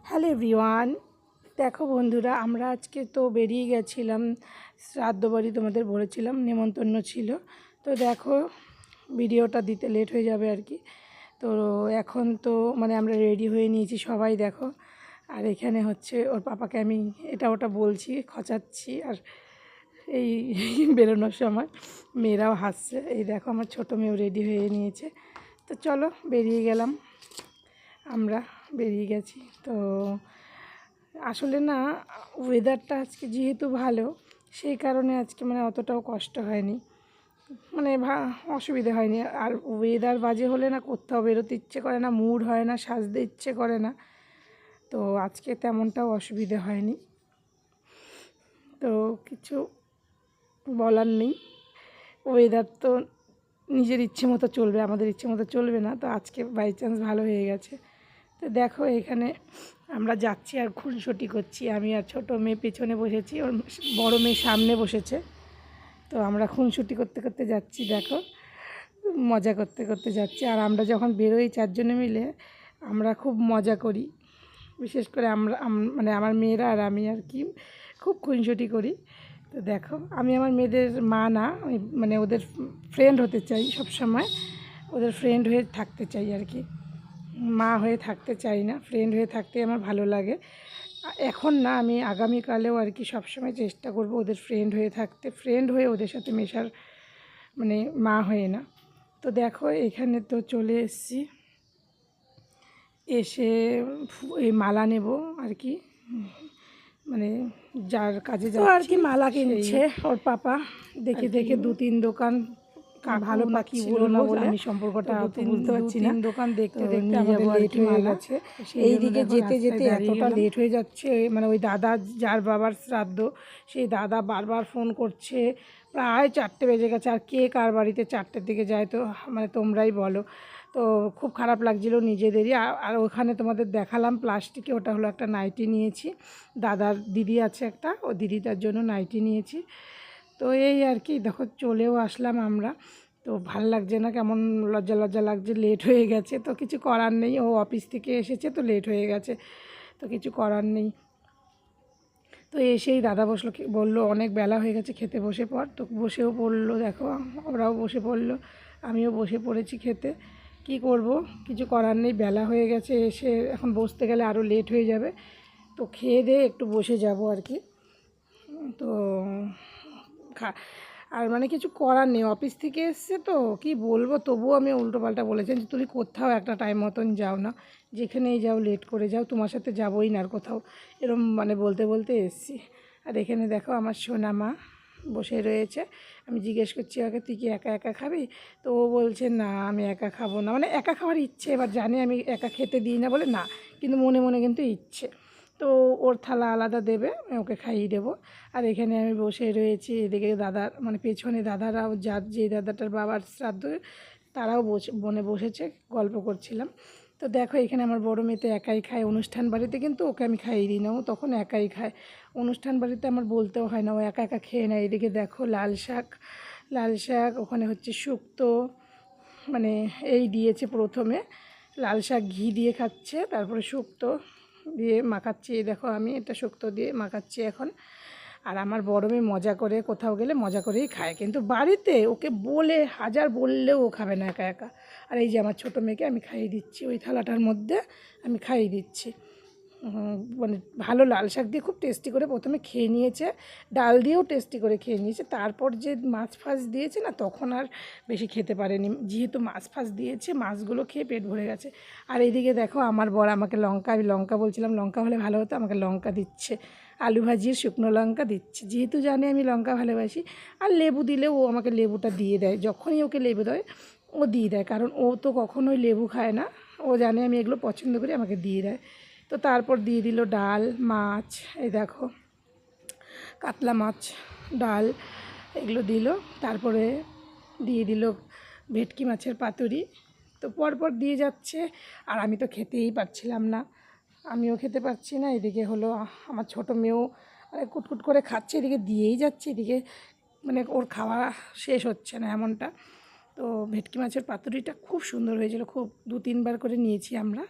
Hello everyone, দেখো বন্ধুরা, আমরা আজকে তো বেরিয়ে গেছিলাম শ্রাদ্ধ বাড়ি, তোমাদের বলেছিলাম নেমন্তন্ন ছিল। তো দেখো ভিডিওটা দিতে লেট হয়ে যাবে আর কি। তো এখন তো আমরা রেডি হয়ে নিয়েছি সবাই, দেখো। আর এখানে হচ্ছে ওর পাপাকে আমি এটা ওটা বলছি, খচাচ্ছি। আর এই বেরোনোর সময় মেয়েরাও হাসছে। এই দেখো আমার ছোটো মেয়েও রেডি হয়ে নিয়েছে। তো চলো বেরিয়ে গেলাম, আমরা বেরিয়ে গেছি। তো আসলে না, ওয়েদারটা আজকে যেহেতু ভালো, সেই কারণে আজকে অতটাও কষ্ট হয়নি, অসুবিধা হয়নি। আর ওয়েদার বাজে হলে না কোথাও বেরোতে ইচ্ছে করে না, মুড হয় না, সাজতে ইচ্ছে করে না। তো আজকে তেমনটাও অসুবিধা হয়নি। তো কিছু বলার নেই, ওয়েদার তো নিজের ইচ্ছে মতো চলবে, আমাদের ইচ্ছে মতো চলবে না। তো আজকে বাই চান্স ভালো হয়ে গেছে। তো দেখো এখানে আমরা যাচ্ছি আর খুনসুটি করছি। আমি আর ছোটো মেয়ে পেছনে বসেছি, ওর বড় মেয়ে সামনে বসেছে। তো আমরা খুনসুটি করতে করতে যাচ্ছি, দেখো মজা করতে করতে যাচ্ছি। আর আমরা যখন বেরোই চারজনে মিলে, আমরা খুব মজা করি। বিশেষ করে আমরা আমার মেয়েরা আর আমি আর কি খুব খুনসুটি করি। তো দেখো আমি আমার মেয়েদের মা না, আমি ওদের ফ্রেন্ড হতে চাই সব সময়, ওদের ফ্রেন্ড হয়ে থাকতে চাই আর কি। মা হয়ে থাকতে চাই না, ফ্রেন্ড হয়ে থাকতে আমার ভালো লাগে। এখন না, আমি আগামীকালেও আর কি সবসময় চেষ্টা করব ওদের ফ্রেন্ড হয়ে থাকতে, ফ্রেন্ড হয়ে ওদের সাথে মেশার, মা হয়ে না। তো দেখো এখানে তো চলে এসেছি, এসে এই মালা নেব আর কি, যার কাজে যাচ্ছে আর কি মালা কিনছে ওর পাপা। দেখে দেখে 2-3 দোকান, ভালো পাখি বলো না বলে আমি সম্পর্কটা বুঝতে পারছি না। দোকান দেখতে দেখতে আমাদের লেট হয়ে গেছে। এই দিকে যেতে যেতে এতটা লেট হয়ে যাচ্ছে, ওই দাদা যার বাবার শ্রাদ্ধ, সেই দাদা বারবার ফোন করছে। প্রায় 4টে বেজে গেছে। আর কে কার বাড়িতে 4টের দিকে যায়, তো তোমরাই বলো। তো খুব খারাপ লাগছিল নিজেদেরই। আর ওখানে তোমাদের দেখালাম প্লাস্টিকে, ওটা হলো একটা নাইটি নিয়েছি। দাদার দিদি আছে একটা, ও দিদিটার জন্য নাইটি নিয়েছি। তো এই আর কি, দেখো চলেও আসলাম আমরা। তো ভাল লাগছে না, কেমন লজ্জা লজ্জা লাগছে, লেট হয়ে গেছে। তো কিছু করার নেই, ও অফিস থেকে এসেছে তো লেট হয়ে গেছে, তো কিছু করার নেই। তো এসেই দাদা বললো অনেক বেলা হয়ে গেছে, খেতে বসে পড়। তো বসেও পড়লো, দেখো ওরাও বসে পড়লো, আমিও বসে পড়েছি খেতে। কি করব, কিছু করার নেই, বেলা হয়ে গেছে। এসে এখন বসতে গেলে আরও লেট হয়ে যাবে। তো খেয়ে দিয়ে একটু বসে যাব আর কি। তো আর কিছু করার নেই, অফিস থেকে এসছে তো কি বলবো। তবুও আমি উল্টোপাল্টা বলেছেন যে তুমি কোথাও একটা টাইম মতন যাও না, যেখানেই যাও লেট করে যাও, তোমার সাথে যাবোই না আর কোথাও, এরম বলতে বলতে এসছি। আর এখানে দেখো আমার সোনা মা বসে রয়েছে। আমি জিজ্ঞেস করছি ওকে, তুই কি একা একা খাবি? তো ও বলছে না আমি একা খাবো না, একা খাওয়ার ইচ্ছে। এবার জানি আমি একা খেতে দিই না বলে না, কিন্তু মনে মনে কিন্তু ইচ্ছে। তো ওর থালা আলাদা দেবে, ওকে খাইয়ে দেবো। আর এখানে আমি বসে রয়েছি, এদিকে দাদা পেছনে দাদারাও, যে দাদাটার বাবার শ্রাদ্ধ, তারাও বসেছে, গল্প করছিলাম। তো দেখো এখানে আমার বড় মেয়ে তো একাই খায়। অনুষ্ঠান বাড়িতে কিন্তু ওকে আমি খাইয়ে দিই না, ও তখন একাই খায়। অনুষ্ঠান বাড়িতে আমার বলতেও হয় না, ও একা একা খেয়ে নেয়। এদিকে দেখো লাল শাক, ওখানে হচ্ছে শুক্তো, এই দিয়েছে প্রথমে লাল শাক ঘি দিয়ে খাচ্ছে, তারপরে শুক্তো দিয়ে মাখাচ্ছি। এই দেখো আমি এটা শুক্তো দিয়ে মাখাচ্ছি এখন। আর আমার বড় মেয়ে মজা করে, কোথাও গেলে মজা করেই খায়, কিন্তু বাড়িতে ওকে বলে হাজার বললেও ও খাবে না একা একা। আর এই যে আমার ছোটো মেয়েকে আমি খাইয়ে দিচ্ছি, ওই থালাটার মধ্যে আমি খাইয়ে দিচ্ছি। ভালো লাল শাক দিয়ে খুব টেস্টি করে প্রথমে খেয়ে নিয়েছে, ডাল দিয়েও টেস্টি করে খেয়ে নিয়েছে। তারপর যে মাছ ফাছ দিয়েছে না, তখন আর বেশি খেতে পারেনি, যেহেতু মাছ ফাছ দিয়েছে মাছগুলো খেয়ে পেট ভরে গেছে। আর এইদিকে দেখো আমার বর আমাকে আমি লঙ্কা বলছিলাম লঙ্কা হলে ভালো হতো, আমাকে লঙ্কা দিচ্ছে, আলু ভাজির শুকনো লঙ্কা দিচ্ছে, যেহেতু জানে আমি লঙ্কা ভালোবাসি। আর লেবু দিলেও ও আমাকে লেবুটা দিয়ে দেয়, যখনই ওকে লেবু দেয় ও দিয়ে দেয়, কারণ ও তো কখনোই লেবু খায় না, ও জানে আমি এগুলো পছন্দ করি, আমাকে দিয়ে দেয়। তো তারপর দিয়ে দিল ডাল, মাছ, এই দেখো কাতলা মাছ, ডাল, এগুলো দিল। তারপরে দিয়ে দিল ভেটকি মাছের পাতুরি। তো পরপর দিয়ে যাচ্ছে, আর আমি তো খেতেই পারছিলাম না, আমিও খেতে পারছি না। এদিকে হলো আমার ছোটো মেয়েও কুটকুট করে খাচ্ছে, এদিকে দিয়েই যাচ্ছে, এদিকে ওর খাওয়া শেষ হচ্ছে না এমনটা। তো ভেটকি মাছের পাতুরিটা খুব সুন্দর হয়েছিল, খুব 2-3 বার করে নিয়েছি আমরা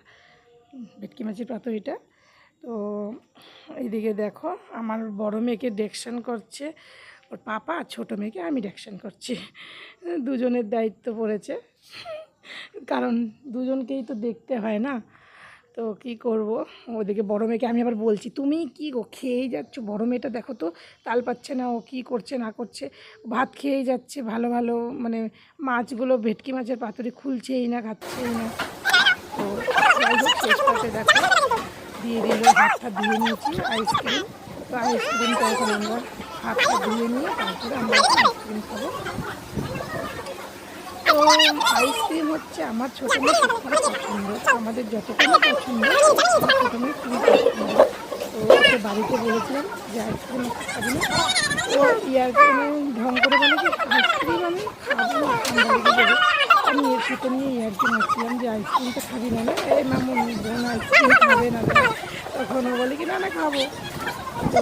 ভেটকি মাছের পাতুরিটা। তো এইদিকে দেখো আমার বড় মেয়েকে ডেকশন করছে ওর পাপা, আর ছোটো মেয়েকে আমি ডেকশন করছি। দুজনের দায়িত্ব পড়েছে, কারণ দুজনকেই তো দেখতে হয় না। তো কি করব, ওদিকে বড় মেয়েকে আমি আবার বলছি, তুমি কি গো খেয়েই যাচ্ছ, বড় মেয়েটা দেখো তো তাল পাচ্ছে না, ও কী করছে না করছে, ভাত খেয়েই যাচ্ছে, ভালো ভালো মানে মাছগুলো ভেটকি মাছের পাতুরি খুলছেই না, খাচ্ছেই না। তো যাই হোক শেষটাতে দেখো দিয়ে দিল, হাতটা ধুয়ে নিয়েছি আইসক্রিম। তো আইসক্রিমটা এখন আমরা হাতটা ধুয়ে নিয়ে তারপরে আমরা আইসক্রিম খাবো। তো আইসক্রিম হচ্ছে আমার ছোটো মেয়ে সবথেকে পছন্দ, আমাদের যতক্ষণ পছন্দ আমার ছোটো মেয়ে খুবই পছন্দ। তো ওকে বাড়িতে বলেছিলাম যে আইসক্রিম একটা খাবি না, ও ইয়ারক্রিমে ঢং করে বলে কি আইসক্রিম আমি খাবো না, ঠান্ডা লেগে যাবে। আমি এর সাথে নিয়ে ইয়ারকি মারছিলাম যে আইসক্রিমটা খাবি না, না এই মামুনি বোন আইসক্রিম খাবে না, তখন ও বলে কি না না খাবো। তো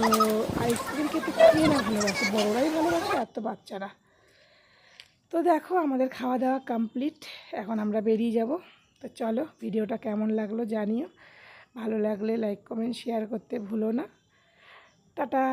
আইসক্রিম খেতে কে না ভালোবাসে, বড়োরাই ভালোবাসে আর তো বাচ্চারা। তো দেখো আমাদের খাওয়া দাওয়া কমপ্লিট, এখন আমরা বেরিয়ে যাব। তো চলো ভিডিওটা কেমন লাগলো জানিও, ভালো লাগলে লাইক কমেন্ট শেয়ার করতে ভুলো না। টাটা।